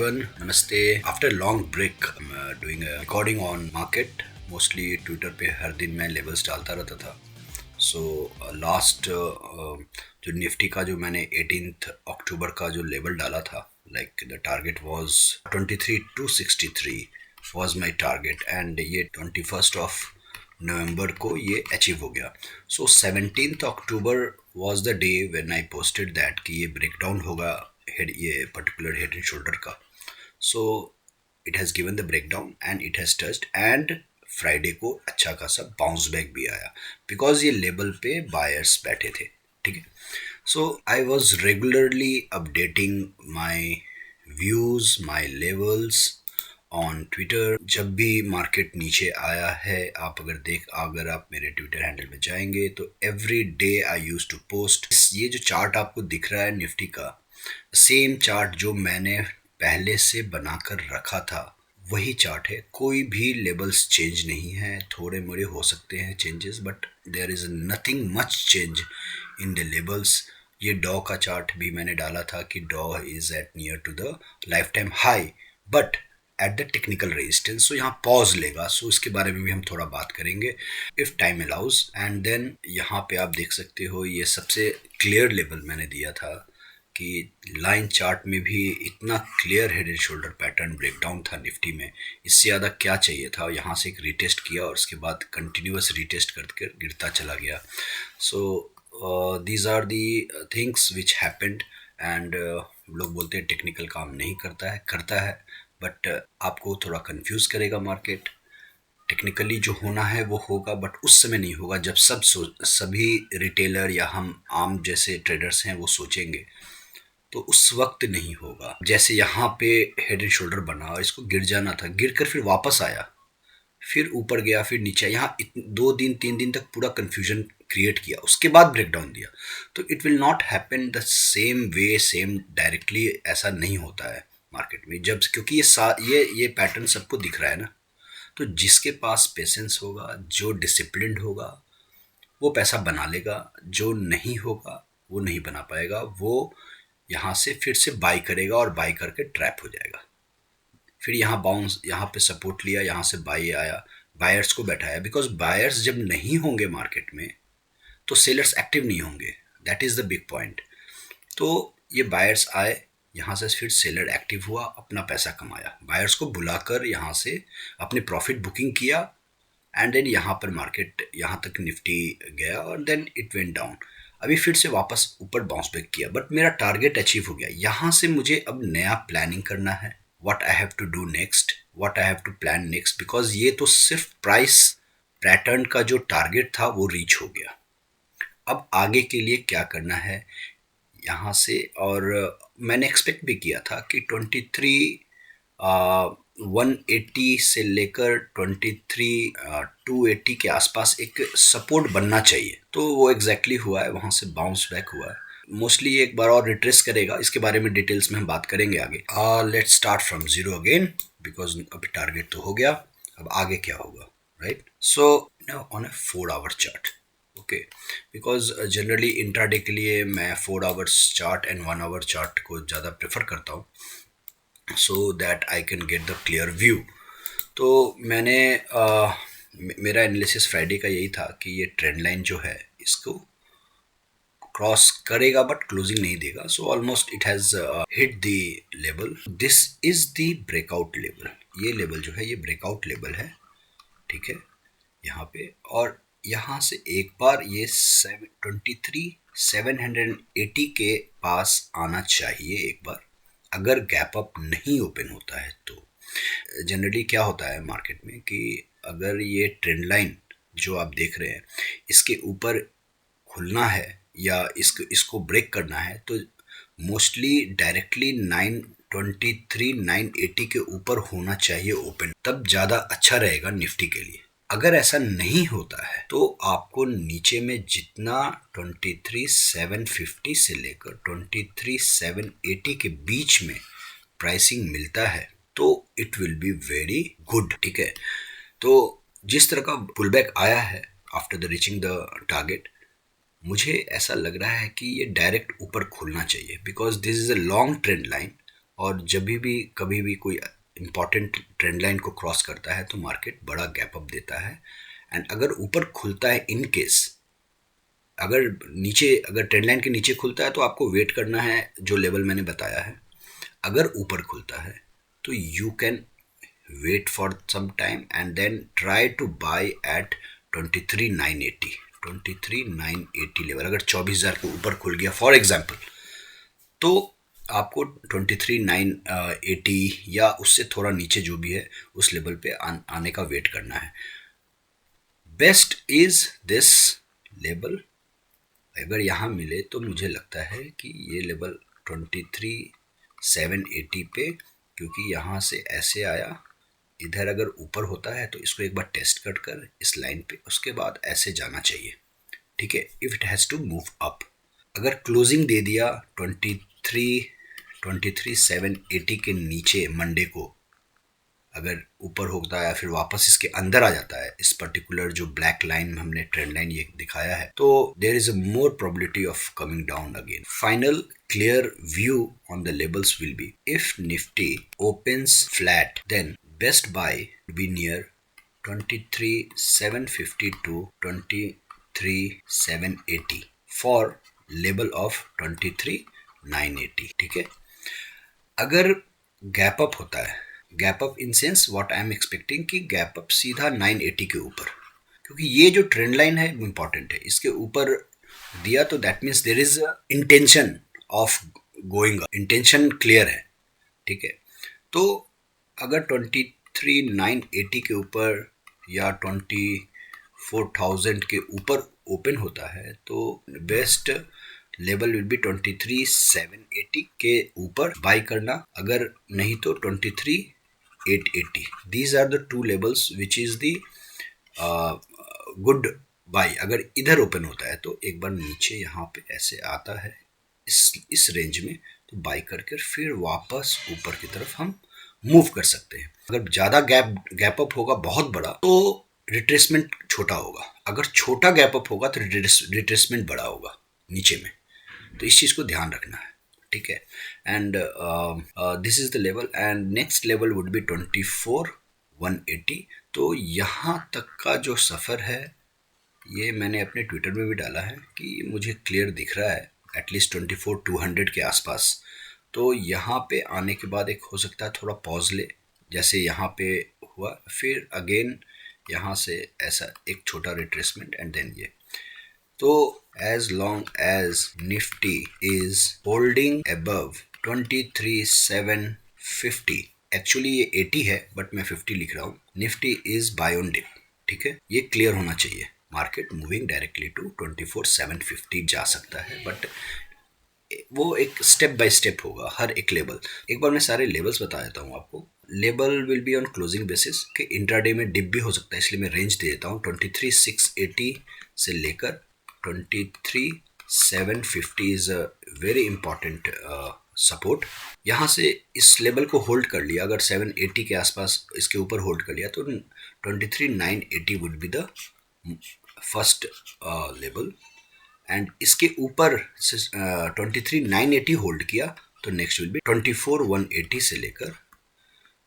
everyone. Namaste. After a long break, I'm doing a recording on market. Mostly Twitter पे हर दिन मैं levels डालता रहता था. So last जो निफ्टी का जो मैंने 18th अक्टूबर का जो लेवल डाला था, like the target was 23,263 was my target and ये 21st of नवंबर को ये अचीव हो गया. सो 17th October was the day when I posted that कि ये ब्रेकडाउन होगा हेड, ये पर्टिकुलर हेड एंड शोल्डर का. So it has given the breakdown and it has touched and Friday को अच्छा खासा बाउंस बैक भी आया बिकॉज ये लेवल पे बायर्स बैठे थे. ठीक है. So I was regularly updating my views, my levels on Twitter. जब भी मार्केट नीचे आया है, अगर आप मेरे ट्विटर हैंडल में जाएंगे तो every day I use to post. ये जो चार्ट आपको दिख रहा है निफ्टी का, सेम चार्ट जो मैंने पहले से बनाकर रखा था वही चार्ट है. कोई भी लेवल्स चेंज नहीं है. थोड़े मोड़े हो सकते हैं changes, but there is nothing much change in the levels. ये डॉ का चार्ट भी मैंने डाला था कि Dow is at near to the life time high but at the technical resistance. So यहाँ पॉज लेगा. सो इसके बारे में भी हम थोड़ा बात करेंगे if time allows. And then यहाँ पे आप देख सकते हो ये सबसे क्लियर लेवल मैंने दिया था कि लाइन चार्ट में भी इतना clear head and shoulder pattern breakdown था निफ्टी में. इससे ज़्यादा क्या चाहिए था. यहाँ से एक रीटेस्ट किया और उसके बाद कंटिन्यूस रीटेस्ट करके गिरता चला गया. So these are the things which happened. And लोग बोलते हैं टेक्निकल काम नहीं करता है बट आपको थोड़ा कंफ्यूज करेगा मार्केट. टेक्निकली जो होना है वो होगा बट उस समय नहीं होगा जब सभी रिटेलर या हम आम जैसे ट्रेडर्स हैं वो सोचेंगे, तो उस वक्त नहीं होगा. जैसे यहाँ पे हेड एंड शोल्डर बना और इसको गिर जाना था, गिर कर फिर वापस आया, फिर ऊपर गया, फिर नीचे. यहाँ 2 दिन 3 दिन तक पूरा कन्फ्यूजन क्रिएट किया, उसके बाद ब्रेकडाउन दिया. तो it will not happen the same way, same directly. ऐसा नहीं होता है मार्केट में जब, क्योंकि ये पैटर्न सबको दिख रहा है ना. तो जिसके पास पेशेंस होगा, जो डिसिप्लिन्ड होगा, वो पैसा बना लेगा. जो नहीं होगा वो नहीं बना पाएगा. वो यहाँ से फिर से बाई करेगा और बाई करके ट्रैप हो जाएगा. फिर यहाँ बाउंस, यहाँ पे सपोर्ट लिया, यहाँ से बाई आया, बायर्स को बैठाया. बिकॉज बायर्स जब नहीं होंगे मार्केट में तो सेलर्स एक्टिव नहीं होंगे. That is the big point. तो ये बायर्स आए, यहाँ से फिर सेलर एक्टिव हुआ, अपना पैसा कमाया. बायर्स को बुलाकर यहाँ से अपने प्रॉफिट बुकिंग किया एंड देन यहाँ पर मार्केट यहाँ तक निफ्टी गया और देन इट वेंट डाउन. अभी फिर से वापस ऊपर बाउंस बैक किया बट मेरा टारगेट अचीव हो गया. यहाँ से मुझे अब नया प्लानिंग करना है. What I have to do next, what I have to plan next. Because ये तो सिर्फ प्राइस पैटर्न का जो टारगेट था वो रीच हो गया. अब आगे के लिए क्या करना है यहाँ से. और मैंने एक्सपेक्ट भी किया था कि 23,180 से लेकर 23,280 के आसपास एक सपोर्ट बनना चाहिए. तो वो एग्जैक्टली हुआ है. वहाँ से बाउंस बैक हुआ है. मोस्टली एक बार और रिट्रेस करेगा. इसके बारे में डिटेल्स में हम बात करेंगे आगे. Let's start from zero again because अभी टारगेट तो हो गया. अब आगे क्या होगा, right. So on a 4 our chart, okay, because generally intraday के लिए मैं 4 hours chart and 1 our chart को ज़्यादा प्रेफर करता हूँ so that I can get the clear view. तो मैंने मेरा एनालिसिस फ्राइडे का यही था कि ये ट्रेंड लाइन जो है इसको क्रॉस करेगा बट क्लोजिंग नहीं देगा. So almost it has hit the level. This is the breakout level. ये लेवल जो है ये ब्रेकआउट लेवल है, ठीक है, यहाँ पे. और यहाँ से एक बार ये 23,780 के पास आना चाहिए एक बार, अगर गैप अप नहीं ओपन होता है तो. जनरली क्या होता है मार्केट में कि अगर ये ट्रेंड लाइन जो आप देख रहे हैं इसके ऊपर खुलना है या इसको ब्रेक करना है तो मोस्टली डायरेक्टली 923,980 के ऊपर होना चाहिए ओपन, तब ज़्यादा अच्छा रहेगा निफ्टी के लिए. अगर ऐसा नहीं होता है तो आपको नीचे में जितना 23,750 से लेकर 23,780 के बीच में प्राइसिंग मिलता है तो it will be very good, ठीक है. तो जिस तरह का पुलबैक आया है after the reaching the target, मुझे ऐसा लग रहा है कि ये डायरेक्ट ऊपर खुलना चाहिए because this is a long trend line. और जब भी कभी भी कोई इंपॉर्टेंट ट्रेंड लाइन को क्रॉस करता है तो मार्केट बड़ा गैप अप देता है। एंड अगर ऊपर खुलता है, इन केस अगर ट्रेंड लाइन के नीचे खुलता है तो आपको वेट करना है जो लेवल मैंने बताया है। अगर ऊपर खुलता है तो you can wait for some time and then try to buy at 23,980। 23,980 level अगर 24,000 के ऊपर खुल गया फॉर एग्जांपल, तो आपको 23,980 या उससे थोड़ा नीचे जो भी है उस लेवल पे आने का वेट करना है। Best is this level. अगर यहाँ मिले तो मुझे लगता है कि ये लेवल 23,780 पे, क्योंकि यहाँ से ऐसे आया, इधर अगर ऊपर होता है तो इसको एक बार टेस्ट कर इस लाइन पे, उसके बाद ऐसे जाना चाहिए। ठीक है, if it has to move up. अगर क्लोजिंग दे दिया 23,780 के नीचे मंडे को, अगर ऊपर होता है या फिर वापस इसके अंदर आ जाता है, इस पर्टिकुलर जो ब्लैक लाइन हमने ट्रेंड लाइन ये दिखाया है, तो there is a more probability of coming down again. Final clear view on the levels will be if Nifty opens flat, then best buy would be near 23,750 to 23,780 for level of 23,980। ठीक है, अगर gap up होता है, gap up in sense what I am expecting कि gap up सीधा 980 के ऊपर, क्योंकि ये जो ट्रेंड लाइन है इंपॉर्टेंट है, इसके ऊपर दिया तो that means there is intention of going, intention clear है। ठीक है, तो अगर 23,980 के ऊपर या 24,000 के ऊपर ओपन होता है तो बेस्ट लेवल विल बी 23,780 के ऊपर बाई करना, अगर नहीं तो 23,880। These are the two levels which is the good buy. अगर इधर ओपन होता है तो एक बार नीचे यहाँ पे ऐसे आता है इस रेंज में, तो बाई करके फिर वापस ऊपर की तरफ हम मूव कर सकते हैं। अगर ज़्यादा गैप अप होगा बहुत बड़ा तो रिट्रेसमेंट छोटा होगा, अगर छोटा गैप अप होगा तो रिट्रेसमेंट बड़ा होगा नीचे में, तो इस चीज़ को ध्यान रखना है। ठीक है, and this is the level and next level would be 24,180। तो यहाँ तक का जो सफ़र है ये मैंने अपने ट्विटर में भी डाला है कि मुझे क्लियर दिख रहा है एटलीस्ट 24,200 के आसपास। तो यहाँ पे आने के बाद एक हो सकता है थोड़ा पॉज ले, जैसे यहाँ पे हुआ, फिर अगेन यहाँ से ऐसा एक छोटा रिट्रेसमेंट एंड देन ये। तो as long as Nifty is holding above 23,750, actually ये 80 है बट मैं 50 लिख रहा हूँ, Nifty is buy on dip. ठीक है, ये क्लियर होना चाहिए। मार्केट मूविंग डायरेक्टली टू 24,750 जा सकता है, बट वो एक स्टेप बाय स्टेप होगा हर एक लेवल। एक बार मैं सारे लेवल्स बता देता हूँ आपको। Level will be on closing basis कि इंट्राडे में डिप भी हो सकता है, इसलिए मैं रेंज दे देता हूँ 23,680 से लेकर 23,750 is a very important support. यहाँ से इस लेवल को होल्ड कर लिया, अगर 780 के आसपास इसके ऊपर होल्ड कर लिया तो 23,980 would be the first level, and इसके ऊपर 23,980 होल्ड किया तो नेक्स्ट विल बी 24,180 से लेकर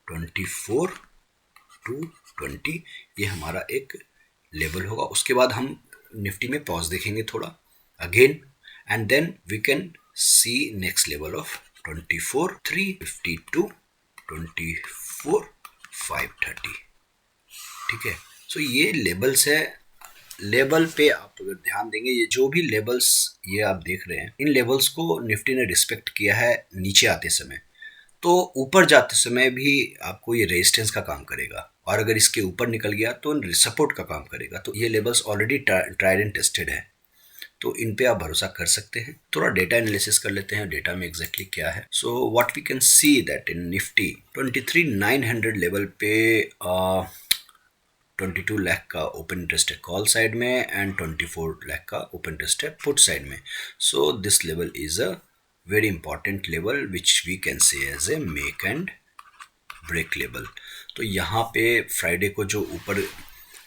24,220, ये हमारा एक लेवल होगा। उसके बाद हम निफ्टी में पॉज देखेंगे थोड़ा again, and then we can see next level of 24,350 to 24,530। ठीक है, सो ये लेवल्स है। लेवल पे आप अगर ध्यान देंगे, ये जो भी लेवल्स ये आप देख रहे हैं, इन लेवल्स को निफ्टी ने रिस्पेक्ट किया है नीचे आते समय, तो ऊपर जाते समय भी आपको ये रेजिस्टेंस का काम करेगा, और अगर इसके ऊपर निकल गया तो सपोर्ट का काम करेगा। तो ये levels already tried and tested है, तो इन पे आप भरोसा कर सकते हैं। थोड़ा डेटा एनालिसिस कर लेते हैं, डेटा में एग्जैक्टली क्या है। So what we can see that in Nifty 23,900 level पे 22 लाख का ओपन इंटरेस्ट है कॉल साइड में एंड 24 लाख का ओपन इंटरेस्ट है पुट साइड में। So this level is a very important level which we can say as a make and break level. तो यहाँ पे फ्राइडे को जो ऊपर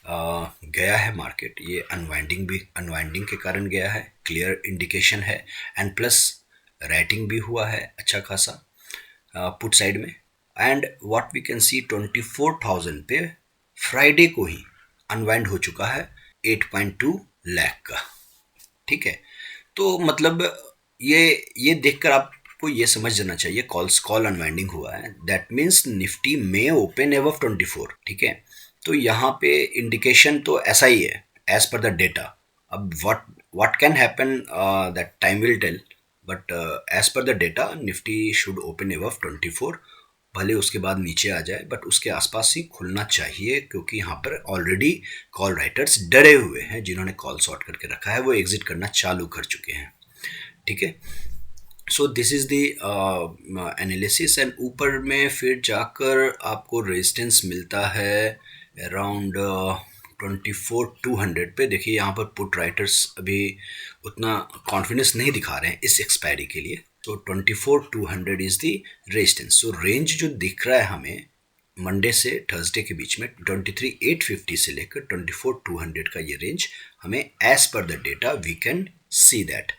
गया है मार्केट, ये अनवाइंडिंग के कारण गया है, क्लियर इंडिकेशन है, एंड प्लस राइटिंग भी हुआ है अच्छा खासा। पुट साइड में। And what we can see 24,000 पे फ्राइडे को ही अनवाइंड हो चुका है 8.2 लाख का। ठीक है, तो मतलब ये ये देखकर आपको ये समझ जाना चाहिए कॉल अनवाइंडिंग हुआ है, दैट मीन्स निफ्टी में ओपन एबव 24। ठीक है, तो यहाँ पे इंडिकेशन तो ऐसा ही है एज पर द डेटा। अब what can happen that time will tell, but as per the data Nifty should open above 24। भले उसके बाद नीचे आ जाए बट उसके आसपास ही खुलना चाहिए, क्योंकि यहाँ पर ऑलरेडी कॉल राइटर्स डरे हुए हैं, जिन्होंने कॉल शॉर्ट करके रखा है वो एग्जिट करना चालू कर चुके हैं। ठीक है, सो this is the analysis. And ऊपर में फिर जाकर आपको रेजिस्टेंस मिलता है अराउंड 24,200 पे। देखिए यहाँ पर पुट राइटर्स अभी उतना कॉन्फिडेंस नहीं दिखा रहे हैं इस एक्सपायरी के लिए। तो 24,200 is the resistance. So range जो दिख रहा है हमें मंडे से थर्सडे के बीच में 23,850 से लेकर 24,200 का ये रेंज हमें as per the data we can see that.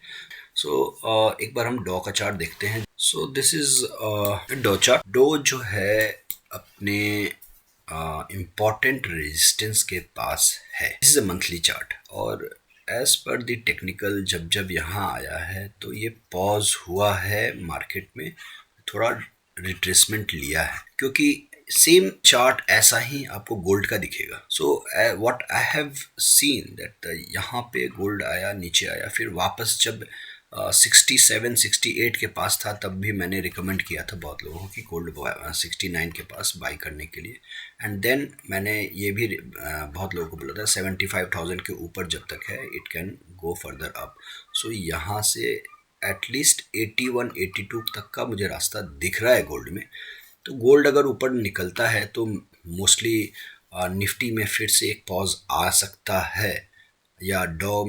So एक बार हम डो का चार्ट देखते हैं। So this is Dow chart. Dow जो है अपने इम्पॉर्टेंट रेजिस्टेंस के पास है। This is a monthly chart, और एज पर द टेक्निकल जब जब यहाँ आया है तो ये पॉज हुआ है मार्केट में, थोड़ा रिट्रेसमेंट लिया है, क्योंकि सेम चार्ट ऐसा ही आपको गोल्ड का दिखेगा। So what I have seen that यहाँ पे गोल्ड आया, नीचे आया, फिर वापस जब 67-68 के पास था तब भी मैंने रिकमेंड किया था बहुत लोगों की गोल्ड 69 के पास बाई करने के लिए। एंड देन मैंने ये भी बहुत लोगों को बोला था 75,000 के ऊपर जब तक है it can go further up. So यहाँ से एटलीस्ट 81-82 तक का मुझे रास्ता दिख रहा है गोल्ड में। तो गोल्ड अगर ऊपर निकलता है तो मोस्टली निफ्टी में फिर से एक पॉज आ सकता है, या डो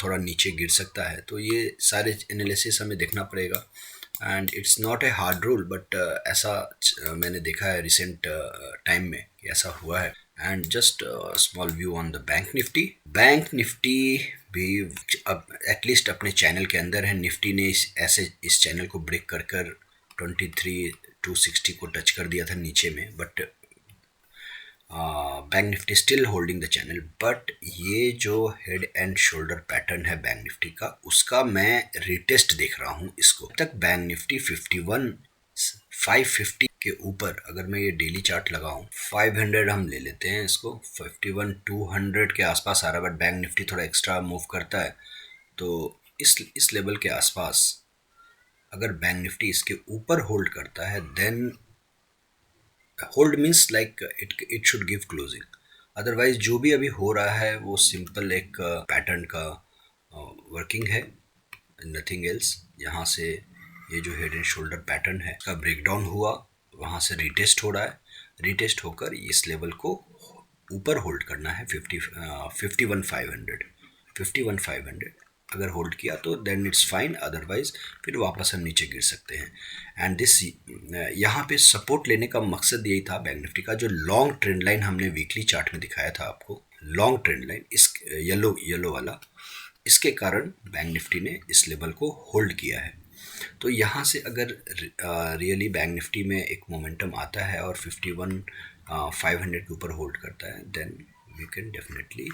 थोड़ा नीचे गिर सकता है। तो ये सारे एनालिसिस हमें देखना पड़ेगा। And it's not a hard rule, but ऐसा मैंने देखा है रिसेंट टाइम में कि ऐसा हुआ है। And just small view on the bank Nifty भी अब एटलीस्ट अपने चैनल के अंदर है। निफ्टी ने इस चैनल को ब्रेक कर 23,260 को टच कर दिया था नीचे में, but bank Nifty still holding the channel. But ये जो हेड एंड शोल्डर पैटर्न है बैंक निफ्टी का, उसका मैं रिटेस्ट देख रहा हूँ इसको। तक बैंक निफ्टी 51,550 के ऊपर अगर मैं ये डेली चार्ट लगाऊं, 500 हम ले लेते हैं इसको, 51,200 के आसपास आ रहा है, बट बैंक निफ्टी थोड़ा एक्स्ट्रा मूव करता है। तो इस लेवल के आसपास अगर बैंक निफ्टी इसके ऊपर होल्ड करता है, then hold means like it should give closing. Otherwise जो भी अभी हो रहा है वो सिंपल एक पैटर्न का वर्किंग है, नथिंग एल्स। यहाँ से ये जो हेड एंड शोल्डर पैटर्न है का ब्रेकडाउन हुआ, वहाँ से रिटेस्ट हो रहा है, रिटेस्ट होकर इस लेवल को ऊपर होल्ड करना है 51,500 अगर होल्ड किया तो देन इट्स फाइन, अदरवाइज फिर वापस हम नीचे गिर सकते हैं। एंड दिस यहाँ पे सपोर्ट लेने का मकसद यही था बैंक निफ्टी का, जो लॉन्ग ट्रेंड लाइन हमने वीकली चार्ट में दिखाया था आपको, लॉन्ग ट्रेंड लाइन इस येलो वाला, इसके कारण बैंक निफ्टी ने इस लेवल को होल्ड किया है। तो यहाँ से अगर रियली बैंक निफ्टी में एक मोमेंटम आता है और 51,500 के ऊपर होल्ड करता है, then we can definitely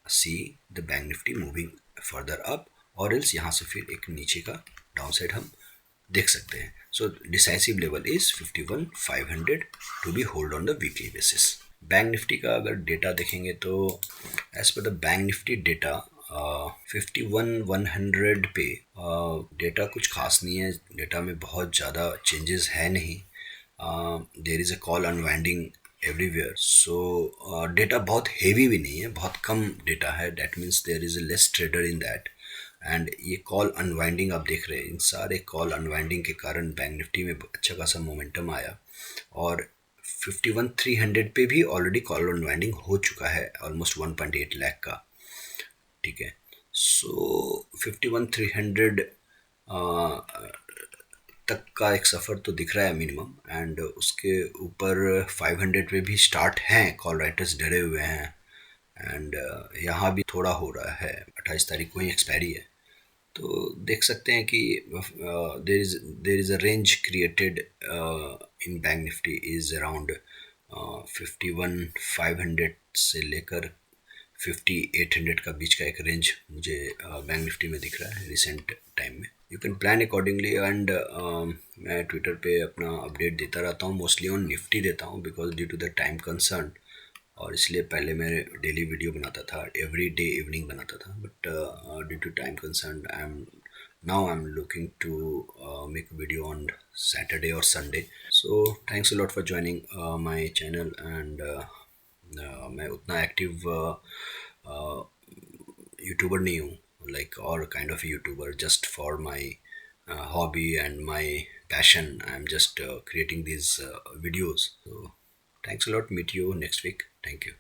see the bank Nifty moving further up, और एल्स यहाँ से फिर एक नीचे का डाउन साइड हम देख सकते हैं। So decisive level is 51,500 to be hold on the weekly basis. Bank Nifty का अगर डेटा देखेंगे तो as per the bank Nifty data 51,100 पे डेटा कुछ खास नहीं है, डेटा में बहुत ज़्यादा चेंजेस है नहीं। There is a call unwinding everywhere. So data बहुत हेवी भी नहीं है, बहुत कम डेटा है, that means there is a less trader in that. And ये कॉल अनवाइंडिंग आप देख रहे हैं, इन सारे कॉल अनवाइंडिंग के कारण बैंक निफ्टी में अच्छा खासा मोमेंटम आया, और 51,300 पे भी ऑलरेडी कॉल अनवाइंडिंग हो चुका है ऑलमोस्ट 1.8 लाख का। ठीक है, सो 51,300 तक का एक सफ़र तो दिख रहा है मिनिमम, एंड उसके ऊपर 500 पे भी स्टार्ट हैं, कॉल राइटर्स डरे हुए हैं। एंड यहाँ भी थोड़ा हो रहा है, 28 तारीख को ही एक्सपायरी है, तो देख सकते हैं कि there is a range created in bank Nifty is around 51,500 से लेकर 5,800 का बीच का एक रेंज मुझे बैंक निफ्टी में दिख रहा है रिसेंट टाइम में। You can plan accordingly. And मैं ट्विटर पे अपना अपडेट देता रहता हूँ, मोस्टली ऑन निफ्टी देता हूँ because due to the time concern, और इसलिए पहले मैं डेली वीडियो बनाता था, एवरी डे इवनिंग बनाता था, but due to time concern I am looking to make video on Saturday और Sunday. So thanks a lot for joining my channel. And मैं उतना एक्टिव यूट्यूबर नहीं हूँ, लाइक और kind of YouTuber, just for my hobby and my passion. I'm just creating these videos. So thanks a lot. Meet you next week. Thank you.